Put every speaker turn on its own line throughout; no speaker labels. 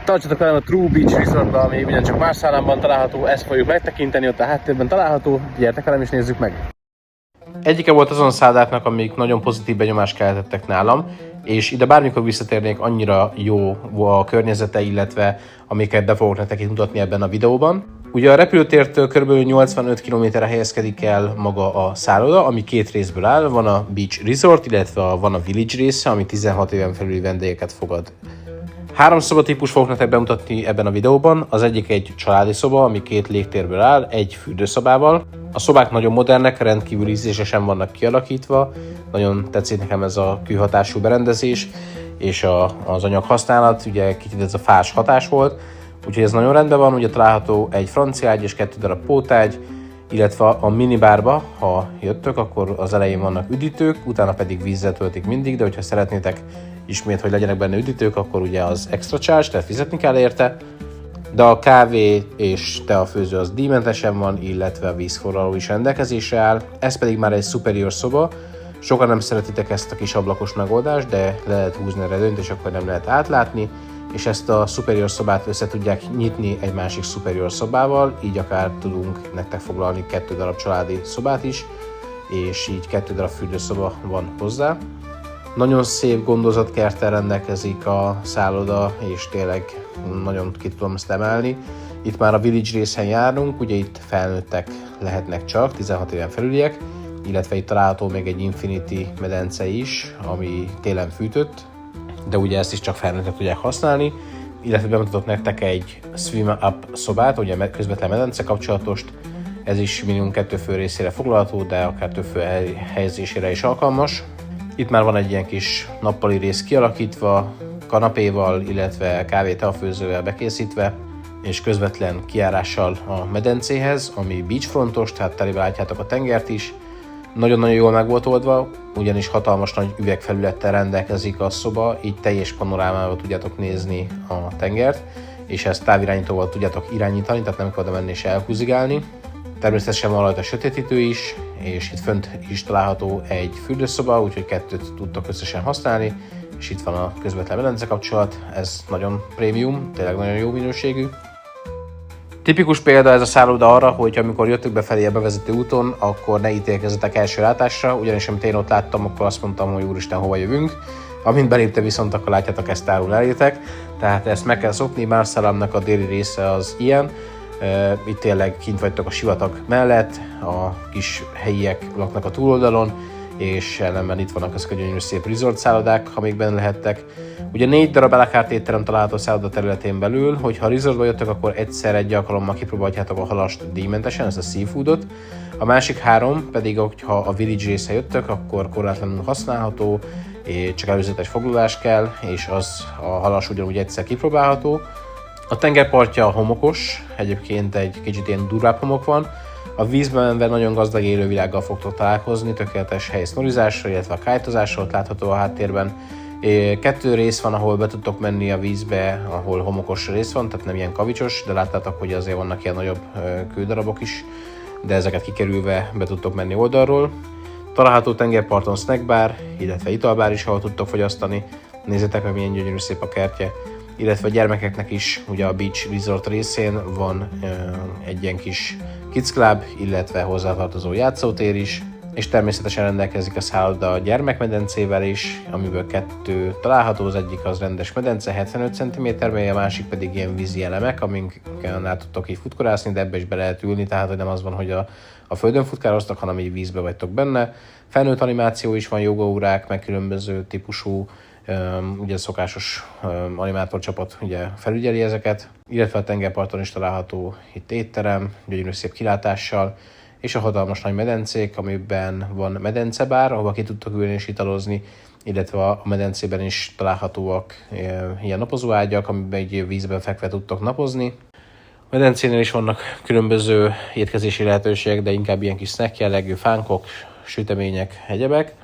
Tartsatok velem a True Beach Resortba, ami ugyancsak más szállamban található, ezt fogjuk megtekinteni, ott a háttérben található, gyertek velem és nézzük meg! Egyike volt azon szálláknak, amik nagyon pozitív benyomást keltettek nálam, és ide bármikor visszatérnék, annyira jó a környezete, illetve amiket be fogok nektek mutatni ebben a videóban. Ugye a repülőtértől kb. 85 km-re helyezkedik el maga a szálloda, ami két részből áll. Van a Beach Resort, illetve van a Village része, ami 16 éven felüli vendégeket fogad. 3 szobatípus fogok nektek bemutatni ebben a videóban. Az egyik egy családi szoba, ami 2 légtérből áll, egy fürdőszobával. A szobák nagyon modernek, rendkívül ízlésesen vannak kialakítva. Nagyon tetszik nekem ez a kőhatású berendezés, és az anyag használat, ugye kicsit ez a fás hatás volt. Úgyhogy ez nagyon rendben van, ugye található egy francia ágy és 2 darab pótágy, illetve a minibárba, ha jöttök, akkor az elején vannak üdítők, utána pedig vízzel töltik mindig, de hogyha szeretnétek ismét, hogy legyenek benne üdítők, akkor ugye az extra charge, tehát fizetni kell érte. De a kávé és teafőző az díjmentesen van, illetve a vízforraló is rendelkezésre áll. Ez pedig már egy superior szoba. Sokan nem szeretitek ezt a kis ablakos megoldást, de le lehet húzni a redőnyt, és akkor nem lehet átlátni. És ezt a superior szobát össze tudják nyitni egy másik superior szobával, így akár tudunk nektek foglalni 2 darab családi szobát is, és így 2 darab fürdőszoba van hozzá. Nagyon szép gondozatkerttel rendelkezik a szálloda, és tényleg nagyon ki tudom ezt emelni. Itt már a Village részen járunk, ugye itt felnőttek lehetnek csak, 16 éven felüliek, illetve itt található még egy Infinity medence is, ami télen fűtött, de ugye ezt is csak felnőttek tudják használni, illetve bemutatok nektek egy Swim Up szobát, ugye közvetlen medence kapcsolatost, ez is minimum 2 fő részére foglalható, de akár több fő helyezésére is alkalmas. Itt már van egy ilyen kis nappali rész kialakítva, kanapéval, illetve kávé-teafőzővel bekészítve, és közvetlen kijárással a medencéhez, ami beachfrontos, tehát telébe látjátok a tengert is. Nagyon-nagyon jól meg volt oldva, ugyanis hatalmas nagy üvegfelülettel rendelkezik a szoba, így teljes panorámával tudjátok nézni a tengert, és ezt távirányítóval tudjátok irányítani, tehát nem kell oda menni és elhúzigálni. Természetesen van rajta sötétítő is, és itt fönt is található egy fürdőszoba, úgyhogy 2 tudtok összesen használni, és itt van a közvetlen medence kapcsolat, ez nagyon prémium, tényleg nagyon jó minőségű. Tipikus példa ez a szálloda arra, hogy amikor jöttök befelé a bevezető úton, akkor ne ítélkezzetek első látásra, ugyanis amit én ott láttam, akkor azt mondtam, hogy úristen, hova jövünk. Amint belépte viszont, akkor látjátok, ezt árul elétek, tehát ezt meg kell szokni, Marsalamnak a déli része az ilyen. Itt tényleg kint vagytok a sivatag mellett, a kis helyiek laknak a túloldalon, és ellenben itt vannak ezek a gyönyörű szép resort szállodák, amik benne lehettek. Ugye 4 darab à la carte étterem található a szálloda területén belül, hogyha resortba jöttök, akkor egyszer egy alkalommal kipróbálhatjátok a halast díjmentesen, ezt a seafoodot. A másik 3 pedig, hogyha a Village része jöttök, akkor korlátlanul használható, csak előzetes foglalás kell, és az a halas ugyanúgy egyszer kipróbálható. A tengerpartja homokos, egyébként egy kicsit ilyen durvább homok van. A vízben menve nagyon gazdag élővilággal fogtok találkozni, tökéletes hely sznorizásra, illetve a kite-ozásra, ott látható a háttérben. 2 rész van, ahol be tudtok menni a vízbe, ahol homokos rész van, tehát nem ilyen kavicsos, de láttátok, hogy azért vannak ilyen nagyobb kődarabok is, de ezeket kikerülve be tudtok menni oldalról. Található tengerparton snackbar, illetve italbár is, ahol tudtok fogyasztani. Nézzétek meg, milyen gyönyörű szép a kertje. Illetve a gyermekeknek is ugye a Beach Resort részén van egy ilyen kis Kids Club, illetve hozzátartozó játszótér is, és természetesen rendelkezik a szálloda a gyermekmedencével is, amiből 2 található, az egyik az rendes medence, 75 cm mély, a másik pedig ilyen vízi elemek, amikkel át tudtok így futkorászni, de ebbe is be lehet ülni, tehát hogy nem az van, hogy a földön futkároztak, hanem így vízbe vagytok benne. Felnőtt animáció is van, jogaórák, meg különböző típusú, ugye a szokásos animátorcsapat ugye felügyeli ezeket, illetve a tengerparton is található itt étterem, gyönyörű szép kilátással, és a hatalmas nagy medencék, amiben van medencebár, ahova ki tudtok ülni és italozni, illetve a medencében is találhatóak ilyen napozóágyak, amiben egy vízben fekve tudtok napozni. A medencénél is vannak különböző étkezési lehetőségek, de inkább ilyen kis snack jellegű fánkok, sütemények, egyebek.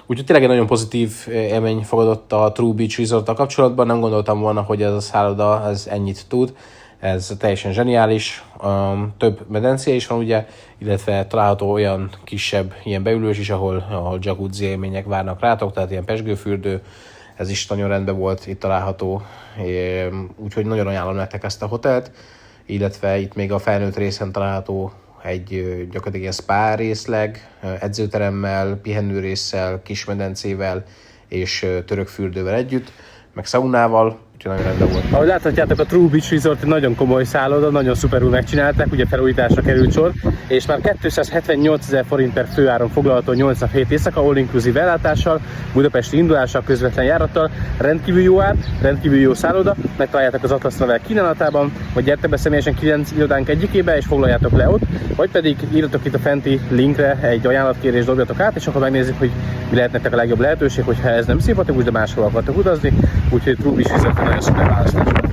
Úgyhogy tényleg egy nagyon pozitív élmény fogadott a True Beach Resort-tal kapcsolatban. Nem gondoltam volna, hogy ez a szálloda ez ennyit tud. Ez teljesen zseniális. Több medencé is van ugye, illetve található olyan kisebb ilyen beülős is, ahol jacuzzi élmények várnak rátok, tehát ilyen pezsgőfürdő, ez is nagyon rendben volt, itt található, úgyhogy nagyon ajánlom nektek ezt a hotelt, illetve itt még a felnőtt részen található egy gyakorlatilag ilyen spa részleg, edzőteremmel, pihenőrésszel, kismedencével és török fürdővel együtt, meg szaunával, úgyhogy nagyon rendben volt. Ahogy láthatjátok, a True Beach Resort egy nagyon komoly szálloda, nagyon szuperül megcsinálták, ugye felújításra került sor, és már 278 000 forint per főáron foglalható 8 nap 7 éjszaka, all-inclusive ellátással, budapesti indulással, közvetlen járattal, rendkívül jó ár, rendkívül jó szálloda, megtaláljátok az Atlas Travel kínálatában, vagy gyertek be személyesen 9 irodánk egyikébe, és foglaljátok le ott, vagy pedig írjatok itt a fenti linkre egy ajánlatkérést, dobjatok át, és akkor megnézzük, hogy mi lehet nektek a legjobb lehetőség, hogyha ez nem szimpatikus, de máshol akartok utazni, úgyhogy True Beach Resort nagyon szuper választás.